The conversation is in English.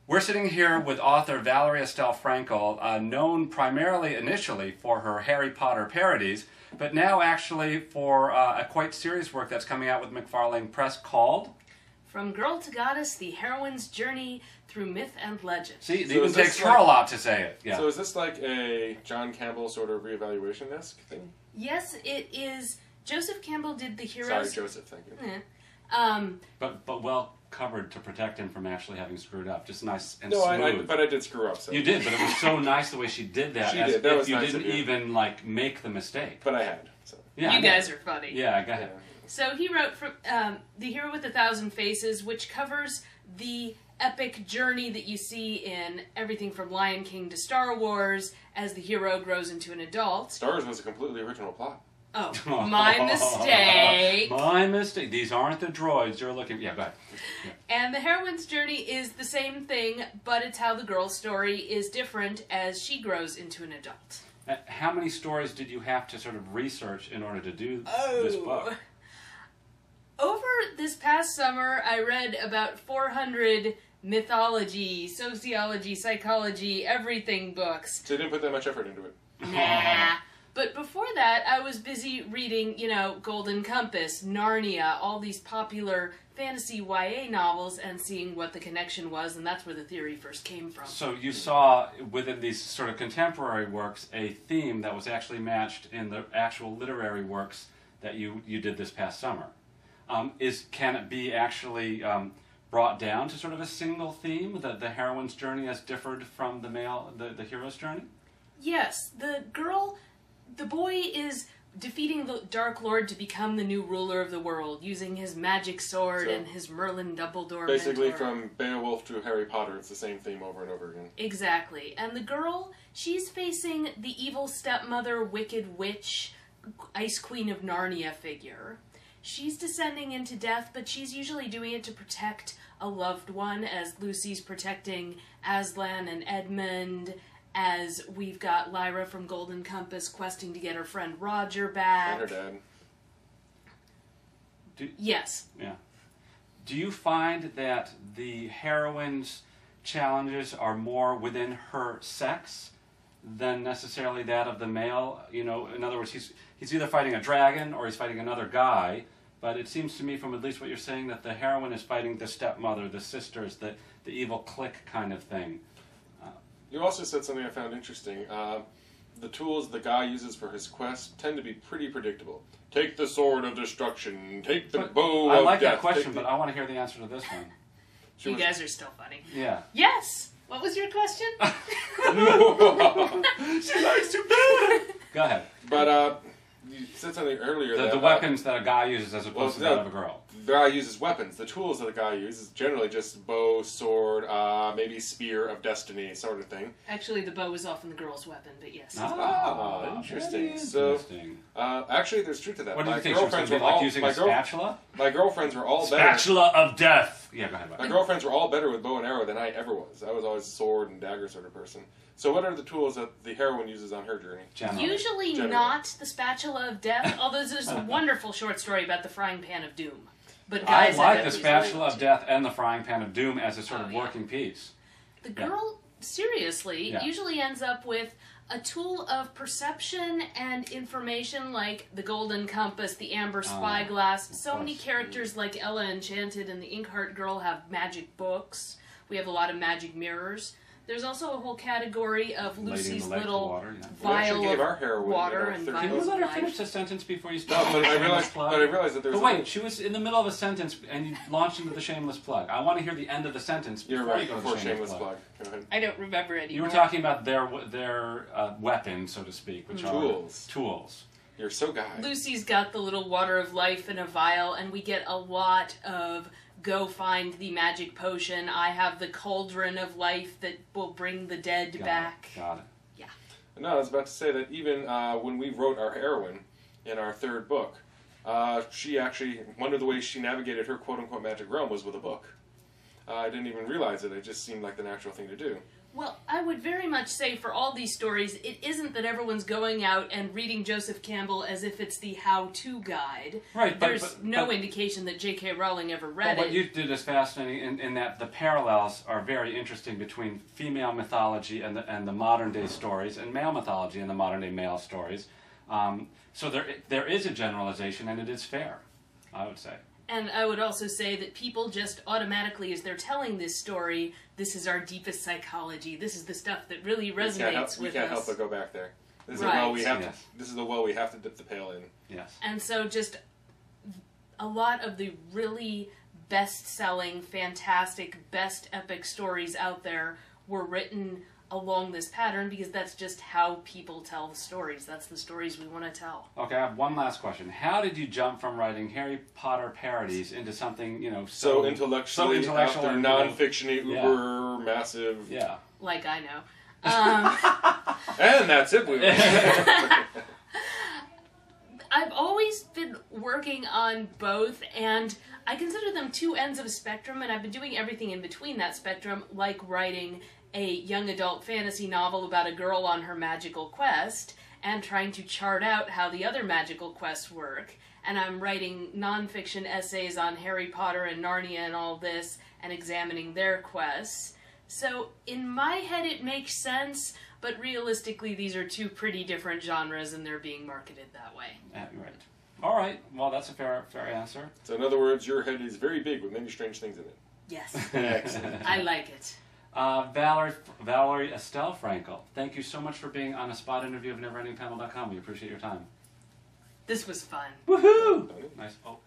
We're sitting here with author Valerie Estelle Frankel, known primarily initially for her Harry Potter parodies, but now actually for a quite serious work that's coming out with McFarlane Press called From Girl to Goddess, the Heroine's Journey Through Myth and Legend. See, it even takes her a lot to say it. Yeah. So is this like a John Campbell sort of reevaluation-esque thing? Yes, it is. Joseph Campbell did the heroes... Sorry, Joseph, thank you. But well covered to protect him from actually having screwed up. Just nice and no, smooth. But I did screw up. So. You did, but it was so nice the way she did that. She did. That was you nice didn't even like make the mistake. But I had. So. Yeah, you guys are funny. Yeah, go ahead. Yeah. So he wrote from The Hero with a Thousand Faces, which covers the epic journey that you see in everything from Lion King to Star Wars as the hero grows into an adult. Star Wars was a completely original plot. Oh, my mistake. My mistake. These aren't the droids you're looking... Yeah, go ahead. Yeah. And the heroine's journey is the same thing, but it's how the girl's story is different as she grows into an adult. How many stories did you have to sort of research in order to do this book? Over this past summer, I read about 400 mythology, sociology, psychology, everything books. So you didn't put that much effort into it? Nah. But before that, I was busy reading, you know, Golden Compass, Narnia, all these popular fantasy YA novels and seeing what the connection was, and that's where the theory first came from. So you saw within these sort of contemporary works a theme that was actually matched in the actual literary works that you did this past summer. Can it be actually brought down to sort of a single theme, that the heroine's journey as differed from the hero's journey? Yes, the boy is defeating the Dark Lord to become the new ruler of the world, using his magic sword and his Merlin Dumbledore basically mentor. From Beowulf to Harry Potter, it's the same theme over and over again. Exactly. And the girl, she's facing the evil stepmother, wicked witch, Ice Queen of Narnia figure. She's descending into death, but she's usually doing it to protect a loved one, as Lucy's protecting Aslan and Edmund, as we've got Lyra from Golden Compass questing to get her friend Roger back. And her dad. Yes. Yeah. Do you find that the heroine's challenges are more within her sex than necessarily that of the male? You know, in other words, he's either fighting a dragon or he's fighting another guy, but it seems to me from at least what you're saying that the heroine is fighting the stepmother, the sisters, the evil clique kind of thing. You also said something I found interesting. The tools the guy uses for his quest tend to be pretty predictable. Take the sword of destruction. Take the bow of death. I like that question, but I want to hear the answer to this one. You guys are still funny. Yeah. Yes! What was your question? She likes to bad. Go ahead. But you said something earlier that... The weapons that a guy uses as opposed to that of a girl. The guy uses weapons. The tools that the guy uses generally just bow, sword, maybe spear of destiny, sort of thing. Actually, the bow is often the girl's weapon, but yes. Ah, interesting. So, actually, there's truth to that. What do you think? She was going to be like using a spatula? My girlfriends were all better. Spatula of death! Yeah, go ahead. My girlfriends were all better with bow and arrow than I ever was. I was always a sword and dagger sort of person. So what are the tools that the heroine uses on her journey? Usually not the spatula of death, although there's a wonderful short story about the frying pan of doom. But guys, I like the spatula of death and the frying pan of doom as a sort of working piece. The girl, seriously, usually ends up with a tool of perception and information like the Golden Compass, the Amber Spyglass. So many characters like Ella Enchanted and the Inkheart Girl have magic books. We have a lot of magic mirrors. There's also a whole category of Lucy's little vial of water and vial of life. Can you let her finish the sentence before you start? But I realized that there's... But wait, she was in the middle of a sentence and you launched into the shameless plug. I want to hear the end of the sentence before you go to the shameless plug. Go ahead. I don't remember anymore. You were talking about their weapon, so to speak, which are tools. You're so guy. Lucy's got the little water of life in a vial, and we get a lot of... go find the magic potion. I have the cauldron of life that will bring the dead back. Got it. Yeah. No, I was about to say that even when we wrote our heroine in our third book, she actually, one of the ways she navigated her quote-unquote magic realm was with a book. I didn't even realize it. It just seemed like the natural thing to do. Well, I would very much say for all these stories, it isn't that everyone's going out and reading Joseph Campbell as if it's the how-to guide. Right, There's no indication that J.K. Rowling ever read it. What you did is fascinating in that the parallels are very interesting between female mythology and the modern-day stories, and male mythology and the modern-day male stories. So there is a generalization, and it is fair, I would say. And I would also say that people just automatically, as they're telling this story, this is our deepest psychology. This is the stuff that really resonates with us. We can't help but go back there. This is Right. the well we have to. This is the well we have to dip the pail in. Yes. And so, just a lot of the really best-selling, fantastic, best epic stories out there were written along this pattern because that's just how people tell the stories. That's the stories we want to tell. Okay, I have one last question. How did you jump from writing Harry Potter parodies into something, so intellectually, intellectual after and non-fiction-y, uber massive? Yeah. Like I know. And that's it. I've always been working on both, and I consider them two ends of a spectrum, and I've been doing everything in between that spectrum, like writing a young adult fantasy novel about a girl on her magical quest, and trying to chart out how the other magical quests work. And I'm writing nonfiction essays on Harry Potter and Narnia and all this, and examining their quests. So, in my head it makes sense, but realistically these are two pretty different genres, and they're being marketed that way. Right. All right. Well, that's a fair answer. So, in other words, your head is very big with many strange things in it. Yes. Excellent. I like it. Valerie Estelle Frankel, thank you so much for being on a spot interview of NeverEndingPanel.com. We appreciate your time. This was fun. Woohoo! Nice. Oh,